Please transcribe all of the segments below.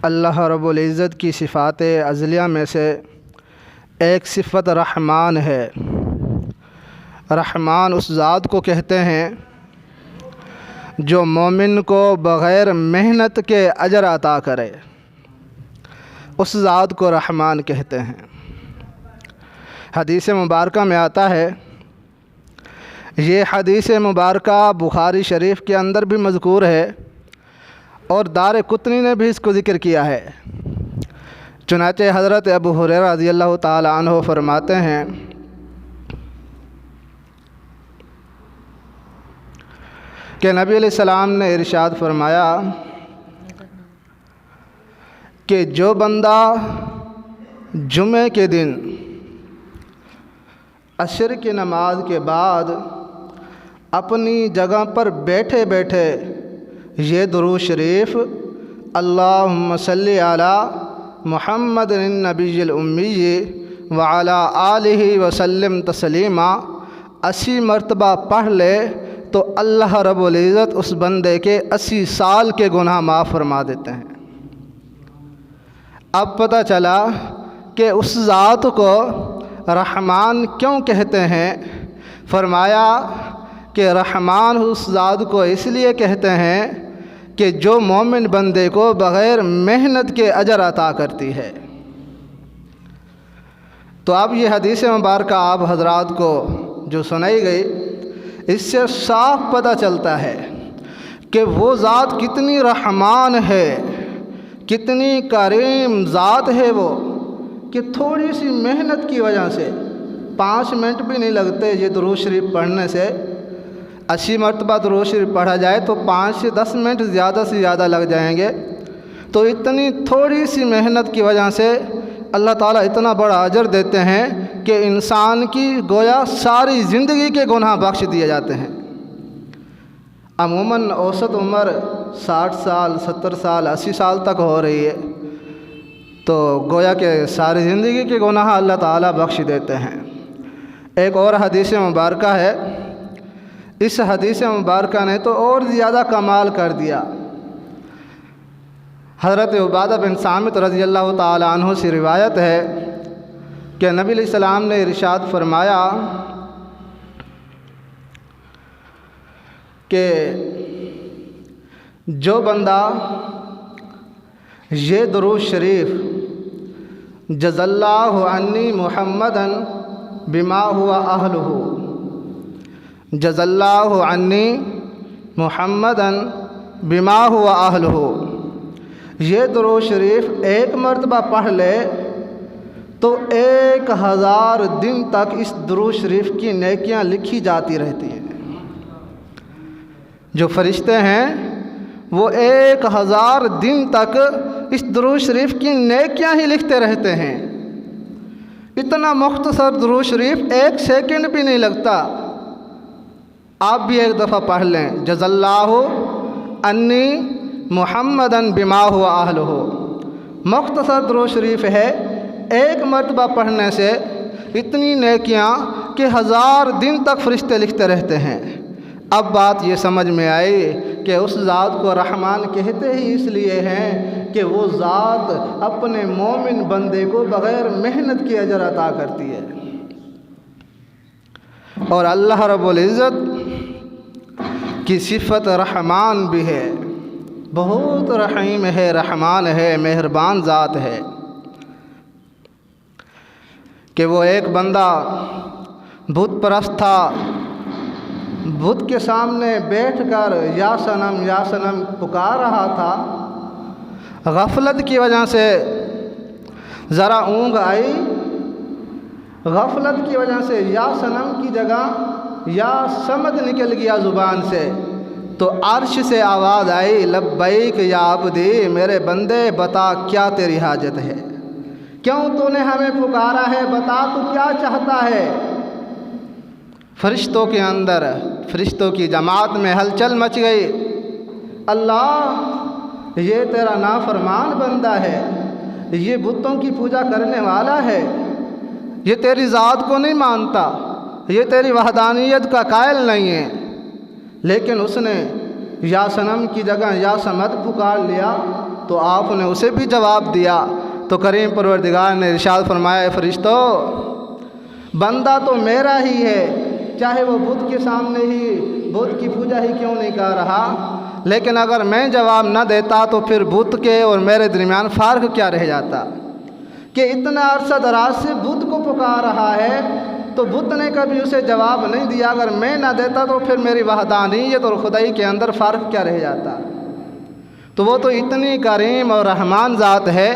अल्लाह रब्बुल इज़्ज़त की सिफ़ात अज़लिया में से एक सिफ़त रहमान है। रहमान उस ज़ात को कहते हैं जो मोमिन को बग़ैर मेहनत के अजर अता करे, उस ज़ात को रहमान कहते हैं। हदीस मुबारक में आता है, ये हदीस मुबारक बुखारी शरीफ के अंदर भी मज़कूर है और दार कुतनी ने भी इसको ज़िक्र किया है। चुनाचे हज़रत अबू हुरैरा रज़ियल्लाहु ताला अन्हु फरमाते हैं कि नबी अलैहिस्सलाम ने इरशाद फरमाया कि जो बंदा जुमे के दिन असर की नमाज के बाद अपनी जगह पर बैठे बैठे ये दुरूद शरीफ अल्लाहुम्मा सल्ली अला मुहम्मद नबील उम्मी व अला आलिहि वसल्लम तस्लीमा 80 मरतबा पढ़ ले तो अल्लाह रब्बुल इज़्ज़त उस बंदे के 80 साल के गुनाह माफ़ फरमा देते हैं। अब पता चला कि उस ज़ात को रहमान क्यों कहते हैं। फरमाया कि रहमान उस ज़ात को इसलिए कहते हैं कि जो मोमिन बंदे को बग़ैर मेहनत के अजर अता करती है। तो अब ये हदीस मुबारक आप हज़रात को जो सुनाई गई, इससे साफ पता चलता है कि वो ज़ात कितनी रहमान है, कितनी करीम ज़ात है वो, कि थोड़ी सी मेहनत की वजह से 5 मिनट भी नहीं लगते ये दुरूद शरीफ पढ़ने से। 80 मरतबा दुरूद शरीफ पढ़ा जाए तो 5 से 10 मिनट ज़्यादा से ज़्यादा लग जाएंगे। तो इतनी थोड़ी सी मेहनत की वजह से अल्लाह ताला इतना बड़ा अजर देते हैं कि इंसान की गोया सारी ज़िंदगी के गुनाह बख्श दिए जाते हैं। अमूमन औसत उम्र 60 साल, 70 साल, 80 साल तक हो रही है, तो गोया के सारी ज़िंदगी के गुनाह अल्लाह ताला बख्श देते हैं। एक और हदीस मुबारक है, इस हदीस मुबारक ने तो और ज़्यादा कमाल कर दिया। हज़रत उबादा बिन सामित रज़ियल्लाहु ताला अन्हु से रिवायत है कि नबी अलैहिस्सलाम ने इरशाद फरमाया कि जो बंदा ये दुरूद शरीफ जज़ल्लाहु अन्नी मुहम्मदन बिमा हुआ अहलुहु, जज़ल्लाहु अन्नी मुहम्मदन बिमा हुआ अहलुहु, ये दुरूद शरीफ एक मरतबा पढ़ ले तो 1000 दिन तक इस दुरूद शरीफ की नेकियां लिखी जाती रहती हैं। जो फरिश्ते हैं वो 1000 दिन तक इस दुरूद शरीफ की नेकियां ही लिखते रहते हैं। इतना मुख्तसर दुरूद शरीफ 1 सेकंड भी नहीं लगता। आप भी एक दफ़ा पढ़ लें, जज़ल्लाहु अन्नी मुहम्मदन बिमा हुआ अहलुहु। मुख्तसर दुरूद शरीफ है, 1 मरतबा पढ़ने से इतनी नेकियां कि 1000 दिन तक फरिश्ते लिखते रहते हैं। अब बात ये समझ में आई कि उस ज़ात को रहमान कहते ही इसलिए हैं कि वो ज़ात अपने मोमिन बंदे को बग़ैर मेहनत के अजर अता करती है। और अल्लाह रब्बुल इज़्ज़त की सिफ़त रहमान भी है, बहुत रहीम है, रहमान है, मेहरबान ज़ात है। कि वो एक बंदा बुत परस्त था, बुत के सामने बैठकर या सनम पुकार रहा था। गफलत की वजह से ज़रा ऊँघ आई, गफलत की वजह से या सनम की जगह या समद निकल गया ज़ुबान से, तो अर्श से आवाज़ आई, लब्बैक या अब्दी, मेरे बंदे बता क्या तेरी हाजत है, क्यों तूने हमें पुकारा है, बता तू क्या चाहता है। फरिश्तों के अंदर, फरिश्तों की जमात में हलचल मच गई। अल्लाह, ये तेरा नाफरमान बंदा है, ये बुतों की पूजा करने वाला है, ये तेरी ज़ात को नहीं मानता, ये तेरी वहदानियत का कायल नहीं है, लेकिन उसने या सनम की जगह या समद पुकार लिया तो आपने उसे भी जवाब दिया। तो करीम परवरदिगार ने इरशाद फरमाया, फरिश्तों, बंदा तो मेरा ही है, चाहे वो बुत के सामने ही बुत की पूजा ही क्यों नहीं कर रहा, लेकिन अगर मैं जवाब न देता तो फिर बुत के और मेरे दरमियान फ़र्क क्या रह जाता कि इतना अरसा दराज से बुत को पुकार रहा है तो बुत ने कभी उसे जवाब नहीं दिया। अगर मैं ना देता तो फिर मेरी वहदानियत और खुदाई के अंदर फ़र्क क्या रह जाता। तो वो तो इतनी करीम और रहमान ज़ात है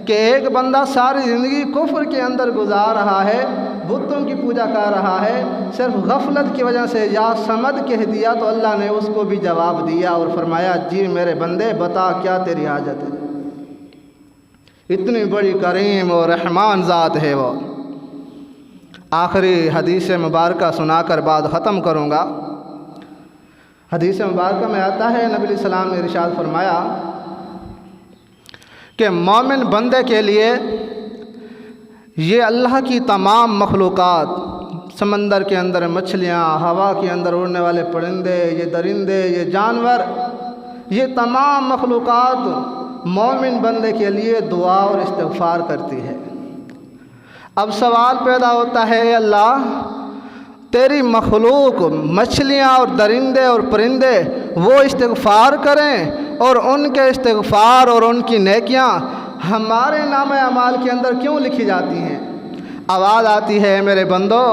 कि एक बंदा सारी ज़िंदगी कुफ्र के अंदर गुजार रहा है, बुतों की पूजा कर रहा है, सिर्फ गफलत की वजह से या समद कह दिया तो अल्लाह ने उसको भी जवाब दिया और फरमाया, जी मेरे बंदे बता क्या तेरी हाजत है। इतनी बड़ी करीम और रहमान ज़ात है वो। आखिरी हदीस मुबारक सुनाकर बाद ख़त्म करूँगा। हदीस मुबारक में आता है, नबी सलाम ने इरशाद फरमाया कि मोमिन बंदे के लिए ये अल्लाह की तमाम मखलूक़ात, समंदर के अंदर मछलियाँ, हवा के अंदर उड़ने वाले परिंदे, ये दरिंदे, ये जानवर, ये तमाम मखलूक़ात मोमिन बंदे के लिए दुआ और इस्तिग़फ़ार करती है। अब सवाल पैदा होता है, अल्लाह तेरी मखलूक मछलियाँ और दरिंदे और परिंदे वो इस्तिग़फ़ार करें और उनके इस्तिग़फ़ार और उनकी नेकियां हमारे नाम अमाल के अंदर क्यों लिखी जाती हैं। आवाज़ आती है, मेरे बंदो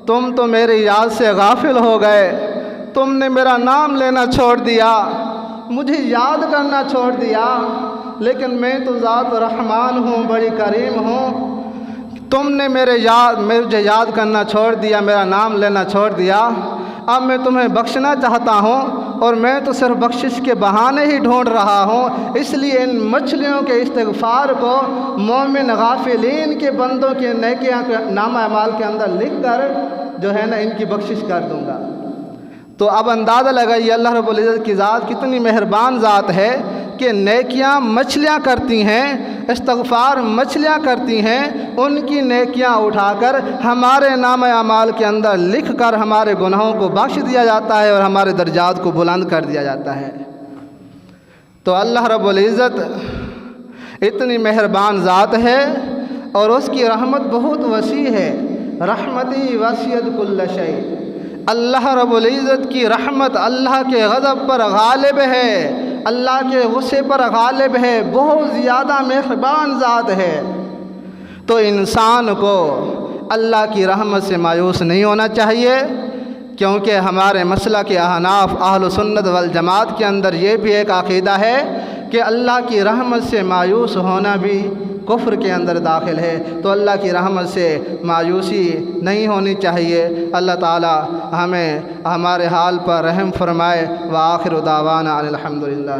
तुम तो मेरी याद से गाफिल हो गए, तुमने मेरा नाम लेना छोड़ दिया, मुझे याद करना छोड़ दिया, लेकिन मैं तो ज़ात रहमान हूँ, बड़ी करीम हूँ, तुमने मुझे याद करना छोड़ दिया, मेरा नाम लेना छोड़ दिया। अब मैं तुम्हें बख्शना चाहता हूँ और मैं तो सिर्फ बख्शिश के बहाने ही ढूंढ रहा हूँ। इसलिए इन मछलियों के इस्तिग़फ़ार को मोमिन गाफिलीन के बंदों के नेकियां नाम अमाल के अंदर लिख कर जो है ना इनकी बख्शिश कर दूँगा। तो अब अंदाज़ा लगाइए अल्लाह रब्बुल इज़्ज़त की ज़ात कितनी मेहरबान ज़ात है कि नेकियां मछलियां करती हैं, इस्तिग़फ़ार मछलियां करती हैं, उनकी नेकियां उठाकर हमारे नाम अमाल के अंदर लिख कर हमारे गुनाहों को बख्श दिया जाता है और हमारे दर्जात को बुलंद कर दिया जाता है। तो अल्लाह रब्बुल इज़्ज़त इतनी मेहरबान ज़ात है और उसकी रहमत बहुत वसी है। रहमती वसियत कुल्ल शै, अल्लाह रब्बुल इज़्ज़त की रहमत अल्लाह के गज़ब पर गालिब है, अल्लाह के गुस्से पर गालिब है, बहुत ज़्यादा मेहरबान ज़ात है। तो इंसान को अल्लाह की रहमत से मायूस नहीं होना चाहिए, क्योंकि हमारे मसला के अहनाफ अहल सुन्नत वल जमात के अंदर ये भी एक अक़ीदा है कि अल्लाह की रहमत से मायूस होना भी कुफ्र के अंदर दाखिल है। तो अल्लाह की रहमत से मायूसी नहीं होनी चाहिए। अल्लाह ताला हमें हमारे हाल पर रहम फरमाए। व आखिर दावाना अनिल हम्दुलिल्लाह।